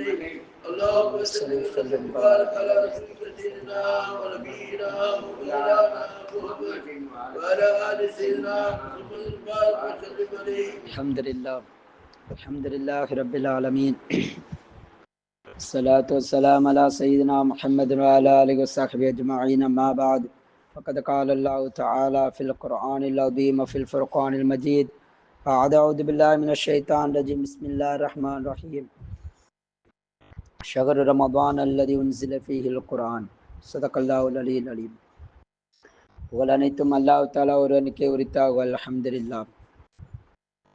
اللهم صل وسلم وبارك على سيدنا ونبينا مولانا محمد وعلى ال سيدنا محمد وبارك وسلم عليه. الحمد لله رب العالمين. الصلاة والسلام على سيدنا محمد وعلى آله وصحبه أجمعين. أما بعد، فقد قال الله تعالى في القرآن العظيم وفي الفرقان المجيد: أعوذ بالله من الشيطان الرجيم. بسم الله الرحمن الرحيم. شهر رمضان الذي أنزل فيه القرآن. صدق الله العلي العليم. புகழனைத்தும் அல்லாஹ் தஆலா ஒருவனுக்கே உரித்தாகுக. அல்ஹம்துலில்லாஹ்.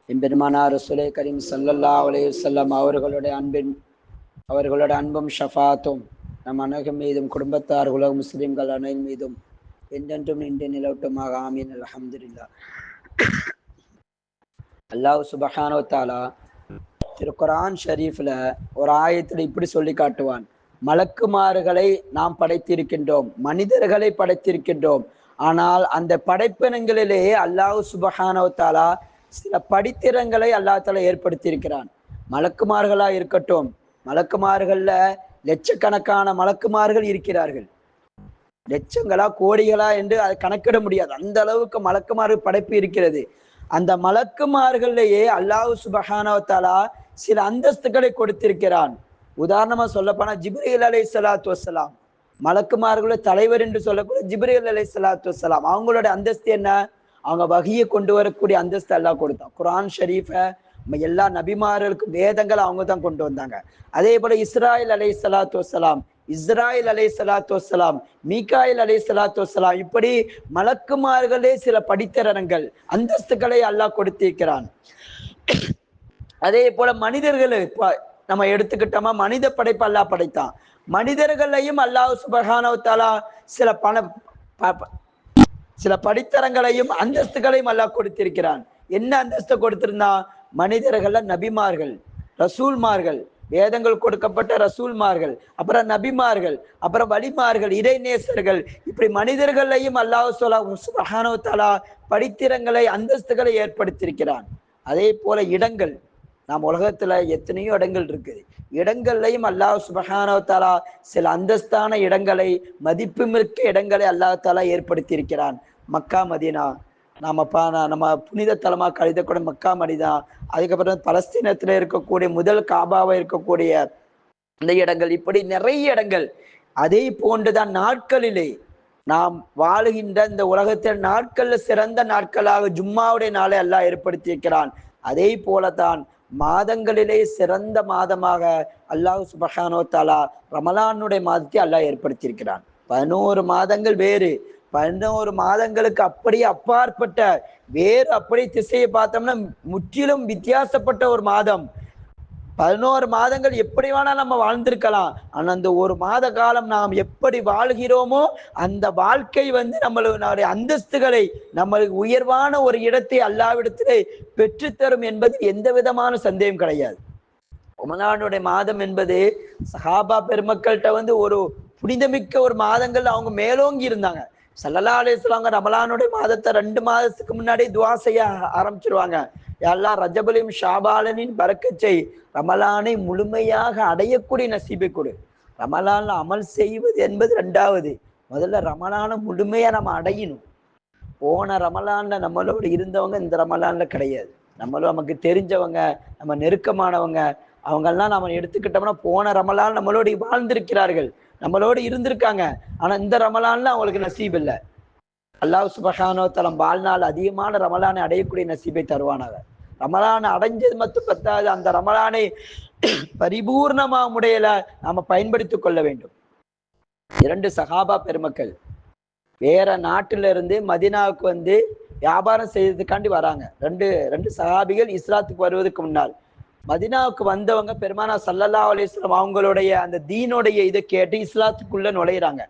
எம்பெருமானார் ரசூலே கரீம் ஸல்லல்லாஹு அலைஹி வஸல்லம் அவர்களோட அன்பும் ஷஃபாத்தும் நம் அனைவரும் மீதும் குடும்பத்தார் உலக முஸ்லிம்கள் அனைவரும் மீதும் என்றென்றும் நின்று நிலவட்டுமாக. ஆமீன். அல்ஹம்துலில்லாஹ். அல்லாஹ் சுப்ஹானஹு வ தஆலா திருக்குர்ஆன் ஷரீஃப்ல ஒரு ஆயத்தில் இப்படி சொல்லி காட்டுவான்: மலக்குமார்களை நாம் படைத்திருக்கின்றோம், மனிதர்களை படைத்திருக்கின்றோம். ஆனால் அந்த படைப்பினங்களிலே அல்லாஹ் சுப்ஹானஹு வ தஆலா சில படித்திரங்களை அல்லாஹ் தஆலா ஏற்படுத்தியிருக்கிறான். மலக்குமார்களா இருக்கட்டும், மலக்குமார்கள்ல லட்சக்கணக்கான மலக்குமார்கள் இருக்கிறார்கள். லட்சங்களா கோடிகளா என்று அதை கணக்கிட முடியாது, அந்த அளவுக்கு மலக்குமார்கள் படைப்பு இருக்கிறது. அந்த மலக்குமார்களையே அல்லாஹ் சுப்ஹானஹு வ தஆலா சில அந்தஸ்துகளை கொடுத்திருக்கிறான். உதாரணமா சொல்லப்போனா ஜிப்ரீல் அலைஹிஸ்ஸலாத்து வஸ்ஸலாம், மலக்குமார்களோட தலைவர் என்று சொல்லக்கூடிய ஜிப்ரீல் அலைஹிஸ்ஸலாத்து வஸ்ஸலாம், அவங்களோட அந்தஸ்து என்ன? அவங்க வஹியை கொண்டு வரக்கூடிய அந்தஸ்து அல்லாஹ் கொடுத்தான். குர்ஆன் ஷரீஃபை எல்லா நபிமார்களுக்கும் வேதங்களை அவங்க தான் கொண்டு வந்தாங்க. அதே போல இஸ்ராயில் அலைஹிஸ்ஸலாத்து வஸ்ஸலாம், இஸ்ராயில் அலைஹிஸ்ஸலாத்து வஸ்ஸலாம், மீகாயில் அலைஹிஸ்ஸலாத்து வஸ்ஸலாம், இப்படி மலக்குமார்களே சில படித்தரங்கள் அந்தஸ்துகளை அல்லாஹ் கொடுத்திருக்கிறான். அதே போல மனிதர்கள் நம்ம எடுத்துக்கிட்டோமா, மனித படைப்பு அல்லாஹ் படைத்தான். மனிதர்களையும் அல்லாஹ் சுப்ஹானஹு வ தஆலா சில படித்தரங்களையும் அந்தஸ்துகளையும் அல்லாஹ் கொடுத்திருக்கிறான். என்ன அந்தஸ்து கொடுத்திருந்தான்? மனிதர்கள நபிமார்கள், ரசூல்மார்கள், வேதங்கள் கொடுக்கப்பட்ட ரசூல்மார்கள், அப்புறம் நபிமார்கள், அப்புறம் வலிமார்கள், இறைநேசர்கள், இப்படி மனிதர்களையும் அல்லாஹ் சுப்ஹானஹு வ தஆலா படித்திரங்களை அந்தஸ்துகளை ஏற்படுத்தியிருக்கிறான். அதே போல இடங்கள், நாம் உலகத்துல எத்தனையோ இடங்கள் இருக்குது, இடங்கள்லையும் அல்லாஹ் சுப்ஹானஹு வ தஆலா சில அந்தஸ்தான இடங்களை, மதிப்புமிக்க இடங்களை அல்லாஹ் தஆலா ஏற்படுத்தி இருக்கிறான். மக்கா மதீனா, நம்ம புனித தலமா கருதக்கூடிய மக்கா மதீனா, அதுக்கப்புறம் பலஸ்தீனத்துல இருக்கக்கூடிய முதல் காபாவை இருக்கக்கூடிய இந்த இடங்கள், இப்படி நிறைய இடங்கள். அதே போன்றுதான் நாட்களிலே நாம் வாழுகின்ற இந்த உலகத்தில் நாட்கள்ல சிறந்த நாட்களாக ஜும்மாவுடைய நாளை அல்லாஹ் ஏற்படுத்தி இருக்கிறான். அதே போலதான் மாதங்களிலே சிறந்த மாதமாக அல்லாஹ் சுப்ஹானஹு வ தஆலா ரமலானுடைய மாதத்தை அல்லாஹ் ஏற்படுத்தியிருக்கிறான். 11 மாதங்கள் வேறு, 11 மாதங்களுக்கு அப்படியே அப்பாற்பட்ட வேறு, அப்படியே திசையை பார்த்தோம்னா முற்றிலும் வித்தியாசப்பட்ட ஒரு மாதம். 11 மாதங்கள் எப்படி வேணா நம்ம வாழ்ந்திருக்கலாம், ஆனா அந்த ஒரு மாத காலம் நாம் எப்படி வாழ்கிறோமோ அந்த வாழ்க்கை நம்மளுடைய அந்தஸ்துகளை, நம்மளுக்கு உயர்வான ஒரு இடத்தை அல்லாஹ்விடத்திலே பெற்றுத்தரும் என்பது எந்த விதமான சந்தேகம் கிடையாது. ரமலானுடைய மாதம் என்பது சஹாபா பெருமக்கள்கிட்ட ஒரு புனிதமிக்க ஒரு மாதங்கள் அவங்க மேலோங்கி இருந்தாங்க. ஸல்லல்லாஹு அலைஹி வஸல்லம் ரமலானுடைய மாதத்தை 2 மாதத்துக்கு முன்னாடி துஆ செய்ய ஆரம்பிச்சிருவாங்க. அல்லாஹ் ரஜபலையும் ஷாபாலனின் பரக்கச்சை, ரமலானை முழுமையாக அடையக்கூடிய நசீபை கொடு. ரமலான்ல அமல் செய்வது என்பது 2வது, முதல்ல ரமலானை முழுமையா நம்ம அடையணும். போன ரமலான்ல நம்மளோட இருந்தவங்க இந்த ரமலான்ல கிடையாது. நமக்கு தெரிஞ்சவங்க, நம்ம நெருக்கமானவங்க, அவங்கெல்லாம் நம்ம எடுத்துக்கிட்டோம்னா போன ரமலான் நம்மளோட வாழ்ந்திருக்கிறார்கள், நம்மளோடு இருந்திருக்காங்க. ஆனா இந்த ரமலான்ல அவங்களுக்கு நசீப் இல்லை. அல்லாஹ் சுப்ஹானஹு வ தஆலா வாழ்நாள் அதிகமான ரமலானை அடையக்கூடிய நசீபை தருவானாக. ரமலானை அடைஞ்சது மட்டும் பத்தாது, அந்த ரமலானை பரிபூர்ணமா முறையில நாம பயன்படுத்திக் கொள்ள வேண்டும். 2 சஹாபா பெருமக்கள் வேற நாட்டில இருந்து மதீனாவுக்கு வியாபாரம் செய்யறதுக்காண்டி வராங்க. ரெண்டு சஹாபிகள் இஸ்லாத்துக்கு வருவதற்கு முன்னால் மதீனாவுக்கு வந்தவங்க பெருமானா ஸல்லல்லாஹு அலைஹி வஸல்லம் அவங்களுடைய அந்த தீனுடைய இதை கேட்டு இஸ்லாத்துக்குள்ள நுழையிறாங்க.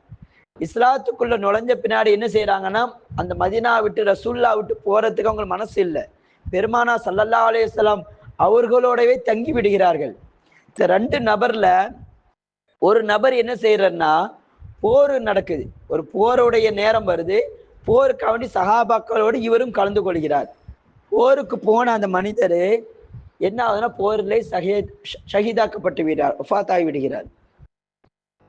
இஸ்லாத்துக்குள்ள நுழைஞ்ச பின்னாடி என்ன செய்யறாங்கன்னா, அந்த மதீனா விட்டு ரசூல்லா விட்டு போறதுக்கு அவங்க மனசு இல்லை. பெருமானா ஸல்லல்லாஹு அலைஹி வஸல்லம் அவர்களோடவே தங்கி விடுகிறார்கள். இந்த 2 நபர்ல ஒரு நபர் என்ன செய்யறன்னா, போர் நடக்குது, ஒரு போருடைய நேரம் வருது, போருக்கு வேண்டி சஹாபாக்களோடு இவரும் கலந்து கொள்கிறார். போருக்கு போன அந்த மனிதர் என்ன ஆகுதுன்னா போரிலே ஷஹீதாக்கப்பட்டு விட்டார், ஒஃபாத் ஆகி விடுகிறார்.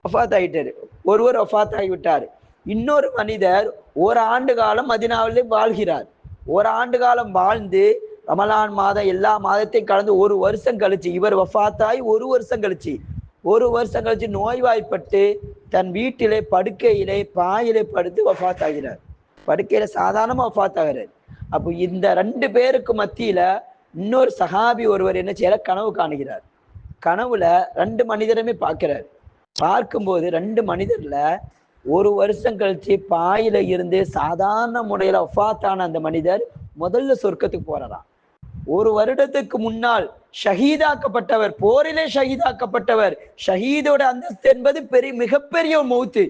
ஒஃபாத் ஆகிட்டாரு. ஒருவர் ஒஃபாத் ஆகிவிட்டார். இன்னொரு மனிதர் ஒரு ஆண்டு காலம் மதீனாவிலே வாழ்கிறார். ஒரு ஆண்டு காலம் வாழ்ந்து ரமலான் மாதம் எல்லா மாதத்தையும் கலந்து ஒரு வருஷம் கழிச்சு, இவர் வஃபாத்தாய் ஒரு வருஷம் கழிச்சு நோய்வாய்ப்பட்டு தன் வீட்டிலே படுக்கையிலே பாயிலே படுத்து வஃபாத் ஆகிறார். படுக்கையில சாதாரணமா வஃபாத் ஆகிறார். அப்போ இந்த 2 பேருக்கு மத்தியில இன்னொரு சஹாபி ஒருவர் என்ன செய்யற, கனவு காணுகிறார். கனவுல 2 மனிதருமே பார்க்கிறார். பார்க்கும்போது 2 மனிதர்ல ஒரு வருஷம் கழிச்சு பாயில இருந்து சாதாரண முறையில வஃபாத்தான அந்த மனிதர் முதல்ல சொர்க்கத்துக்கு போறாராம். ஒரு வருடத்துக்கு முன்னால் ஷஹீதாக்கப்பட்டவர், போரிலே ஷஹீதாக்கப்பட்டவர். ஷஹீதோட அந்தஸ்து என்பது மிகப்பெரிய ஒரு மௌத்து.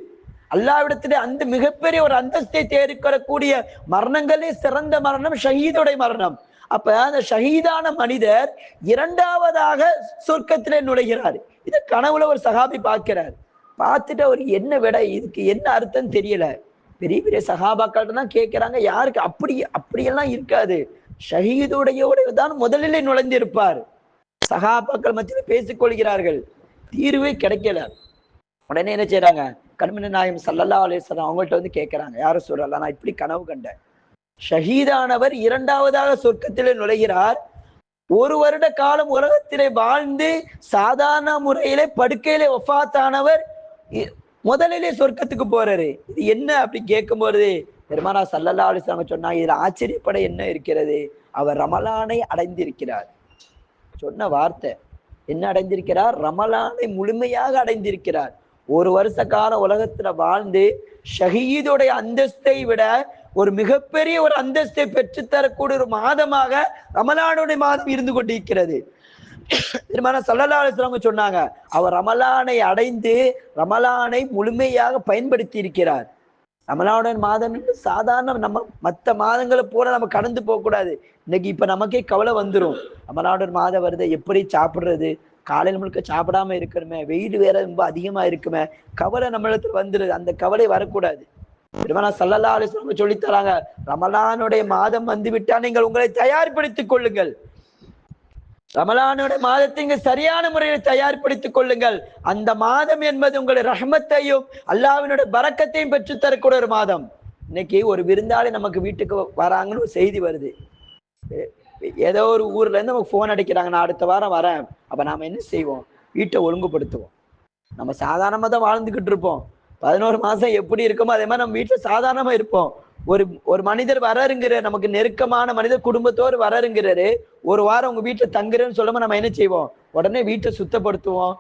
அல்லாஹ்விடத்திலே அந்த மிகப்பெரிய ஒரு அந்தஸ்தை தேடிக்கொள்ளக்கூடிய மரணங்களே சிறந்த மரணம் ஷஹீதோடைய மரணம். அப்ப அந்த ஷஹீதான மனிதர் 2வதாக சொர்க்கத்திலே நுழைகிறார். இதை கனவுல ஒரு சஹாபி பார்க்கிறார். பார்த்துட்டு அவர் என்ன விட இதுக்கு என்ன அர்த்தம் தெரியல. பெரிய பெரிய சஹாபாக்கள் தான் கேட்கிறாங்க, யாருக்கு அப்படியெல்லாம் இருக்காது, ஷஹீதுடைய தான் முதலிலே நுழைந்திருப்பார். சஹாபாக்கள் மத்தியில் பேசிக் கொள்கிறார்கள், தீர்வே கிடைக்கல. உடனே என்ன செய்யறாங்க, கண்மணி நாயகம் ஸல்லல்லாஹு அலைஹி வஸல்லம் அவங்கள்ட்ட வந்து கேட்கிறாங்க, யாரும் சொல்லலாம், நான் இப்படி கனவு கண்டேன், ஷஹீதானவர் 2வதாக சொர்க்கத்திலே நுழைகிறார், ஒரு வருட காலம் உலகத்திலே வாழ்ந்து சாதாரண முறையிலே படுக்கையிலே வஃபாத்தானவர் முதலிலே சொர்க்கத்துக்கு போறாரு. இது என்ன அப்படி கேட்கும்போது பெருமானா ஸல்லல்லாஹு அலைஹி வஸல்லம் சொன்னாங்க, இதுல ஆச்சரியப்பட என்ன இருக்கிறது, அவர் ரமலானை அடைந்திருக்கிறார். சொன்ன வார்த்தை என்ன அடைந்திருக்கிறார், ரமலானை முழுமையாக அடைந்திருக்கிறார். ஒரு வருஷ கால உலகத்துல வாழ்ந்து ஷஹீதுடைய அந்தஸ்தை விட ஒரு மிகப்பெரிய ஒரு அந்தஸ்தை பெற்றுத்தரக்கூடிய ஒரு மாதமாக ரமலானுடைய மாதம் இருந்து கொண்டிருக்கிறது. பெருமானா ஸல்லல்லாஹு அலைஹி வஸல்லம் சொன்னாங்க, அவர் ரமலானை அடைந்து ரமலானை முழுமையாக பயன்படுத்தி இருக்கிறார். ரமலானுடைய மாதம் சாதாரண நம்ம மற்ற மாதங்களை போல நம்ம கடந்து போக கூடாது. இன்னைக்கு இப்ப நமக்கே கவலை வந்துடும், ரமலானுடைய மாதம் வருது, எப்படி சாப்பிடுறது, காலையில் முழுக்க சாப்பிடாம இருக்கணுமே, வெயில் வேற ரொம்ப அதிகமா இருக்குமே, கவலை நம்மளிடத்துல வந்துடுது. அந்த கவலை வரக்கூடாது. பெருமானா ஸல்லல்லாஹு அலைஹி வஸல்லம் சொல்லித் தராங்க, ரமலானுடைய மாதம் வந்து விட்டா நீங்கள் உங்களை தயார்படுத்திக் கொள்ளுங்கள். ரமலானுடைய மாதத்தை இங்க சரியான முறையில் தயார்படுத்திக் கொள்ளுங்கள். அந்த மாதம் என்பது உங்களுடைய ரஹ்மத்தையும் அல்லாஹ்வினுடைய பரக்கத்தையும் பெற்று தரக்கூடிய ஒரு மாதம். இன்னைக்கு ஒரு விருந்தாளி நமக்கு வீட்டுக்கு வராங்கன்னு ஒரு செய்தி வருது, ஏதோ ஒரு ஊர்ல இருந்து நமக்கு போன் அடிக்கிறாங்க, நான் அடுத்த வாரம் வரேன். அப்ப நாம என்ன செய்வோம், வீட்டை ஒழுங்குபடுத்துவோம். நம்ம சாதாரணமா தான் வாழ்ந்துகிட்டு இருப்போம். 11 மாசம் எப்படி இருக்குமோ அதே மாதிரி நம்ம வீட்டுல சாதாரணமா இருப்போம். ஒரு மனிதர் வரருங்கிற, நமக்கு நெருக்கமான மனிதர் குடும்பத்தோடு வரருங்கிறாரு, ஒரு வாரம் உங்க வீட்டுல தங்குறேன்னு சொல்லாம நம்ம என்ன செய்வோம், உடனே வீட்டை சுத்தப்படுத்துவோம்,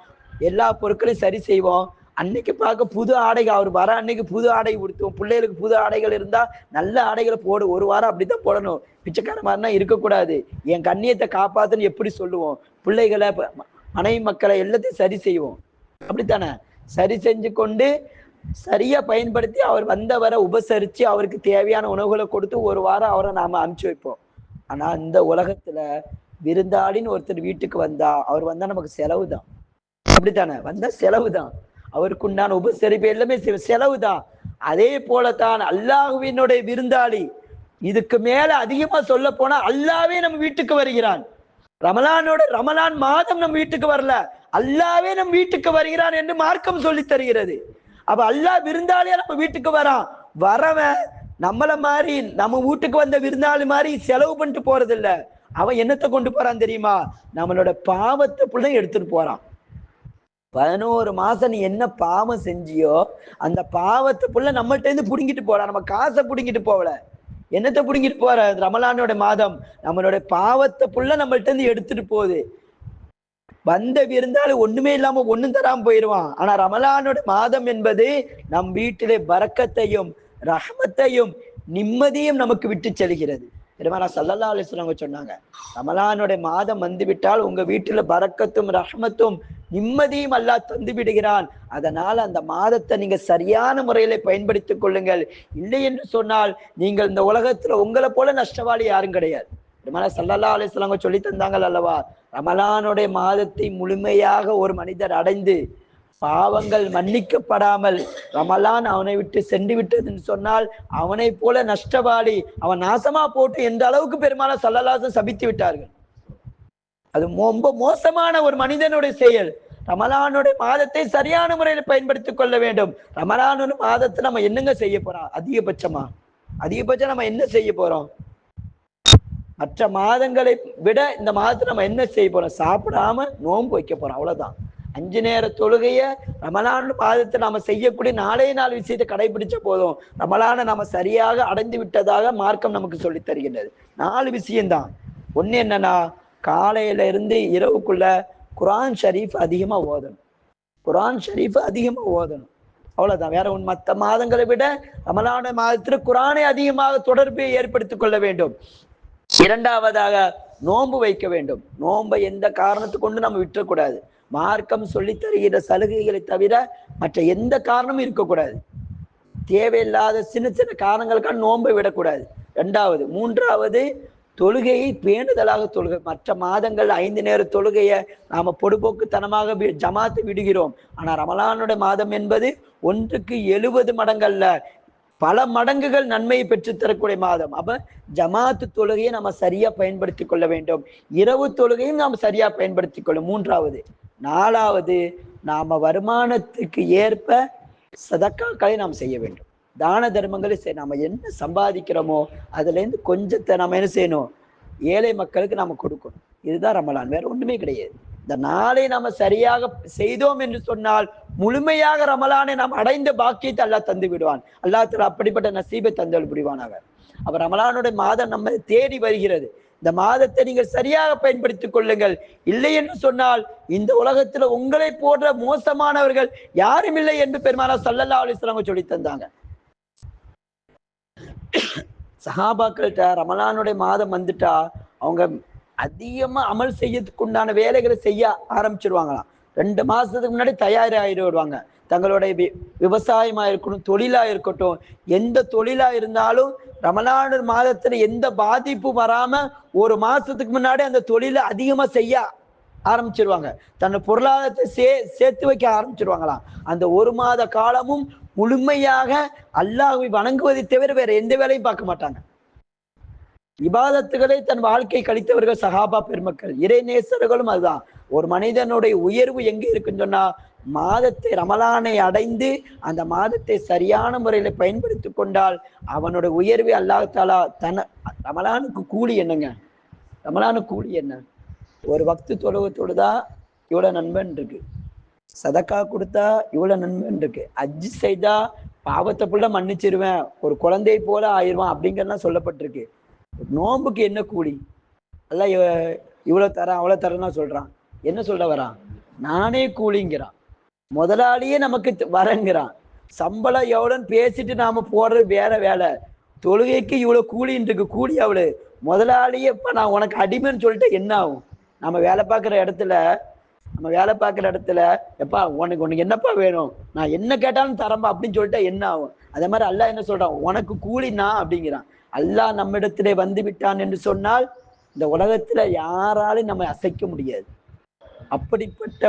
எல்லா பொருட்களையும் சரி செய்வோம். அன்னைக்கு பார்க்க புது ஆடைகள், அவர் வர அன்னைக்கு புது ஆடை உடுத்துவோம். பிள்ளைகளுக்கு புது ஆடைகள் இருந்தா நல்ல ஆடைகளை போடு, ஒரு வாரம் அப்படித்தான் போடணும். பிச்சைக்கார மாதிரினா இருக்கக்கூடாது. என் கண்ணியத்தை காப்பாத்துன்னு எப்படி சொல்லுவோம், பிள்ளைகளை மனைவி மக்களை எல்லாத்தையும் சரி செய்வோம். அப்படித்தானே, சரி செஞ்சு கொண்டு சரியா பயன்படுத்தி அவர் வந்தவரை உபசரிச்சு அவருக்கு தேவையான உணவுகளை கொடுத்து ஒரு வாரம் அவரை நாம அனுப்பிச்சு வைப்போம். ஆனா இந்த உலகத்துல விருந்தாளின்னு ஒருத்தர் வீட்டுக்கு வந்தா, அவர் வந்தா நமக்கு செலவு தான். அப்படித்தானே, வந்தா செலவு தான், அவருக்கு உண்டான உபசரிப்பு எல்லாமே செலவு தான். அதே போலத்தான் அல்லாஹ்வினுடைய விருந்தாளி, இதுக்கு மேல அதிகமா சொல்ல போனா அல்லாவே நம்ம வீட்டுக்கு வருகிறான். ரமலான் மாதம் நம்ம வீட்டுக்கு வரல, அல்லாவே நம்ம வீட்டுக்கு வருகிறான் என்று மார்க்கம் சொல்லி தருகிறது. அப்ப அல்லாஹ் விருந்தாளியா நம்ம வீட்டுக்கு வரவன் நம்மள மாதிரி நம்ம வீட்டுக்கு வந்த விருந்தாளி மாதிரி செலவு பண்ணிட்டு போறது இல்ல. அவன் என்னத்தை கொண்டு போறான் தெரியுமா, நம்மளோட பாவத்தை புள்ள எடுத்துட்டு போறான். 11 மாசம் நீ என்ன பாவம் செஞ்சியோ அந்த பாவத்தை புள்ள நம்மள்ட்ட இருந்து புடுங்கிட்டு போறான். நம்ம காசை புடுங்கிட்டு போகல, என்னத்தை புடுங்கிட்டு போற, ரமலானோட மாதம் நம்மளோட பாவத்தை புள்ள நம்மள்ட்ட இருந்து எடுத்துட்டு போகுது. வந்த விருந்தாலும் ஒண்ணுமே இல்லாம ஒண்ணும் தராம போயிடுவான். ஆனா ரமலானோட மாதம் என்பது நம் வீட்டிலே பரக்கத்தையும் ரஹ்மத்தையும் நிம்மதியும் நமக்கு விட்டு செல்கிறது. பெருமானா ஸல்லல்லாஹு அலைஹி வஸல்லம் சொன்னாங்க, ரமலானோட மாதம் வந்து விட்டால் உங்க வீட்டுல பரக்கத்தும் ரஹ்மத்தும் நிம்மதியும் அல்லாஹ் தந்து விடுகிறான். அதனால அந்த மாதத்தை நீங்க சரியான முறையில பயன்படுத்திக் கொள்ளுங்கள். இல்லை என்று சொன்னால் நீங்கள் இந்த உலகத்துல உங்களை போல நஷ்டவாளி யாரும் கிடையாது. பெருமானா ஸல்லல்லாஹு அலைஹி வஸல்லம் சொல்லி தந்தாங்கள் அல்லவா, ரமலானுடைய மாதத்தை முழுமையாக ஒரு மனிதர் அடைந்து பாவங்கள் மன்னிக்கப்படாமல் ரமலான் அவனை விட்டு சென்று விட்டதுன்னு சொன்னால் அவனை போல நஷ்டவாளி, அவன் நாசமா போட்டு எந்த அளவுக்கு பெருமானா ஸல்லல்லாஹு அலைஹி வஸல்லம் சபித்து விட்டார்கள். அது ரொம்ப மோசமான ஒரு மனிதனுடைய செயல். ரமலானுடைய மாதத்தை சரியான முறையில் பயன்படுத்திக் கொள்ள வேண்டும். ரமலானுடைய மாதத்தை நம்ம என்னங்க செய்ய போறோம்? அதிகபட்சம் நம்ம என்ன செய்ய போறோம்? மற்ற மாதங்களை விட இந்த மாதத்தை நம்ம என்ன செய்ய போறோம்? சாப்பிடாம நோன்பு வைக்க போறோம், அவ்வளவுதான். 5 நேர தொழுகைய ரமலான் மாதத்தை நாம செய்யக்கூடிய 4 விஷயத்தை கடைபிடிச்ச போதும் ரமலானை நாம சரியாக அடைந்து விட்டதாக மார்க்கம் நமக்கு சொல்லி தருகின்றது. 4 விஷயம்தான். ஒண்ணு என்னன்னா, காலையில இருந்து இரவுக்குள்ள குர்ஆன் ஷரீஃப் அதிகமா ஓதணும். குர்ஆன் ஷரீஃப் அதிகமா ஓதணும், அவ்வளவுதான். வேற ஒன்று. மற்ற மாதங்களை விட ரமலான மாதத்தில் குர்ஆனை அதிகமாக தொடர்பை ஏற்படுத்திக் கொள்ள வேண்டும். இரண்டாவதாக நோன்பு வைக்க வேண்டும். நோன்பை எந்த காரணத்தை கொண்டு நம்ம விட்டுறக்கூடாது. மார்க்கம் சொல்லி தருகிற சலுகைகளை தவிர மற்ற எந்த காரணமும் இருக்கக்கூடாது. தேவையில்லாத சின்ன சின்ன காரணங்களுக்காக நோன்பை விடக்கூடாது. மூன்றாவது தொழுகையை பேணுதலாக தொழுகை. மற்ற மாதங்கள் 5 நேர தொழுகையை நாம பொடுபோக்குத்தனமாக ஜமாத்து விடுகிறோம். ஆனா ரமலானுடைய மாதம் என்பது 1க்கு 70 மடங்கள்ல பல மடங்குகள் நன்மையை பெற்றுத்தரக்கூடிய மாதம். அப்ப ஜமாத்து தொழுகையை நம்ம சரியா பயன்படுத்திக் கொள்ள வேண்டும். இரவு தொழுகையும் நாம் சரியா பயன்படுத்திக் கொள்ளும். 4வது நாம வருமானத்துக்கு ஏற்ப சதக்காக்களை நாம் செய்ய வேண்டும். தான தர்மங்களை நாம என்ன சம்பாதிக்கிறோமோ அதுல இருந்து கொஞ்சத்தை நம்ம என்ன செய்யணும்? ஏழை மக்களுக்கு நாம கொடுக்கணும். இதுதான் ரமலான், வேற ஒண்ணுமே கிடையாது. இந்த நாளை நாம சரியாக செய்தோம் என்று சொன்னால் முழுமையாக ரமலானை நாம் அடைந்த பாக்கியத்தை அல்லாஹ் தந்து விடுவான். அல்லாஹ் தஆலா அப்படிப்பட்ட நசீபை தந்தல் புரிவானாக. அப்ப ரமலானுடைய மாதம் நம்ம தேடி வருகிறது. இந்த மாதத்தை நீங்கள் சரியாக பயன்படுத்திக் கொள்ளுங்கள். இல்லை என்று சொன்னால் இந்த உலகத்துல உங்களை போன்ற மோசமானவர்கள் யாரும் இல்லை என்று பெருமானார் ஸல்லல்லாஹு அலைஹி வஸல்லம் சொல்லி தந்தாங்க. சஹாபாக்கள்கிட்ட ரமலானுடைய மாதம் வந்துட்டா அவங்க அதிகமா அமல் செய்யறதுக்கு உண்டான வேலைகளை செய்ய ஆரம்பிச்சிருவாங்களாம். 2 மாசத்துக்கு முன்னாடி தயாராகிடுவாங்க. தங்களுடைய விவசாயமா இருக்கட்டும், தொழிலா இருக்கட்டும், எந்த தொழிலா இருந்தாலும் ரமலான் மாதத்துல எந்த பாதிப்பும் வராம 1 மாசத்துக்கு முன்னாடி அந்த தொழிலை அதிகமா செய்ய ஆரம்பிச்சிருவாங்க. தன்னை பொருளாதாரத்தை சேர்த்து வைக்க ஆரம்பிச்சிருவாங்களாம். அந்த 1 மாத காலமும் முழுமையாக அல்லாஹ்வை வணங்குவதை தவிர வேற எந்த வேலையும் பார்க்க மாட்டாங்க. இபாதத்துகளை தன் வாழ்க்கை கழித்தவர்கள் சஹாபா பெருமக்கள், இறைநேசர்களும். அதுதான் ஒரு மனிதனுடைய உயர்வு எங்க இருக்குன்னு சொன்னா, மாதத்தை ரமலானை அடைந்து அந்த மாதத்தை சரியான முறையில பயன்படுத்தி கொண்டால் அவனுடைய உயர்வை அல்லாஹ் தஆலா ரமலானுக்கு கூலி என்னங்க? ரமலானுக்கு கூலி என்ன? ஒரு வக்து தொழுதா இவ்வளவு நன்மைன்னு இருக்கு, சதக்கா கொடுத்தா இவ்வளவு நன்மைன்னு இருக்கு, ஹஜ் செய்தா பாவத்தை புள்ள மன்னிச்சிருவேன், ஒரு குழந்தை போல ஆயிடுவான் அப்படிங்கிறலாம் சொல்லப்பட்டிருக்கு. நோம்புக்கு என்ன கூலி? அல்ல இவ்வளவு தரேன் அவ்வளவு தரேன்னா சொல்றான். என்ன சொல்ல வரான்? நானே கூலிங்கிறான். முதலாளியே நமக்கு வரங்கிறான். சம்பளம் எவ்வளோன்னு பேசிட்டு நாம போடுறது வேற வேலை. தொழுகைக்கு இவ்வளவு கூலின்னு இருக்கு. கூலி அவ்வளவு. முதலாளியே இப்ப நான் உனக்கு அடிமைன்னு சொல்லிட்டு என்ன ஆகும்? நம்ம வேலை பார்க்குற இடத்துல எப்பா உனக்கு என்னப்பா வேணும், நான் என்ன கேட்டாலும் தரம்பா அப்படின்னு சொல்லிட்டா என்ன ஆகும்? அதே மாதிரி அல்லாஹ் என்ன சொல்றான்? உனக்கு கூலினா அப்படிங்கிறான். அல்லாஹ் நம்மிடத்திலே வந்து விட்டான் என்று சொன்னால் இந்த உலகத்துல யாராலும் நம்ம அசைக்க முடியாது. அப்படிப்பட்ட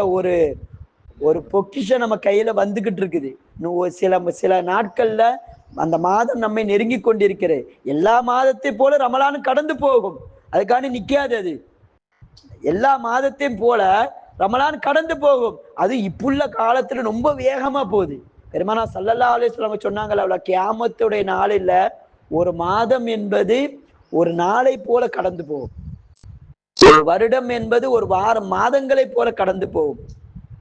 ஒரு பொக்கிஷம் நம்ம கையில வந்துகிட்டு இருக்குது. சில நாட்கள்ல அந்த மாதம் நம்மை நெருங்கி கொண்டிருக்கிறது. எல்லா மாதத்தை போல ரமலான் கடந்து போகும், அதுக்காண்டி நிக்காது. அது எல்லா மாதத்தையும் போல ரமலான் கடந்து போகும். அது இப்புள்ள காலத்துல ரொம்ப வேகமா போகுது. பெருமானார் ஸல்லல்லாஹு அலைஹி வஸல்லம் சொன்னாங்கல்ல, அவ்வளவு கியாமத்துடைய நாளில் ஒரு மாதம் என்பது ஒரு நாளை போல கடந்து போகும். ஒரு வருடம் என்பது ஒரு வாரம் மாதங்களை போல கடந்து போகும்.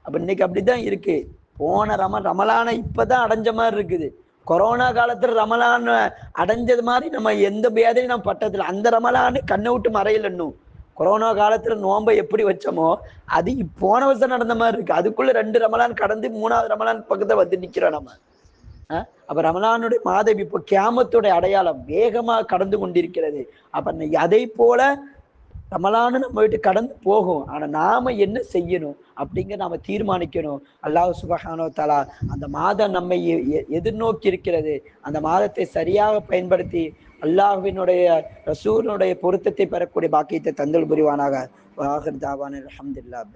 அப்ப இன்னைக்கு அப்படித்தான் இருக்கு. போன ரமலானை இப்பதான் அடைஞ்ச மாதிரி இருக்குது. கொரோனா காலத்துல ரமலான் அடைஞ்சது மாதிரி நம்ம எந்த வேதனையும் நம்ம பட்டதில்லை. அந்த ரமலானு கண்ணை விட்டு மறையல. இன்னும் கொரோனா காலத்துல நோன்பை எப்படி வச்சோமோ அது போன வருஷம் நடந்த மாதிரி இருக்கு. அதுக்குள்ள 2 ரமலான் கடந்து 3வது ரமலான் பக்கத்துல வந்து நிக்கிறோம் நம்ம. அப்ப ரமலானுடைய மாதம் இப்போ கியாமத்துடைய அடையாளம் வேகமா கடந்து கொண்டிருக்கிறது. அப்ப அதை போல ரமலானு நம்ம வீட்டு கடந்து போகும். ஆனா நாம என்ன செய்யணும் அப்படிங்கிற நாம தீர்மானிக்கணும். அல்லாஹ் சுப்ஹானஹு வ தஆலா அந்த மாதம் நம்மை எதிர்நோக்கி இருக்கிறது. அந்த மாதத்தை சரியாக பயன்படுத்தி அல்லாஹ்வினுடைய ரசூலுடைய பொருத்தத்தை பெறக்கூடிய பாக்கியத்தை தந்தல் புரிவானாக. வாஹிர் தாவானா அல்ஹம்துலில்லாஹ்.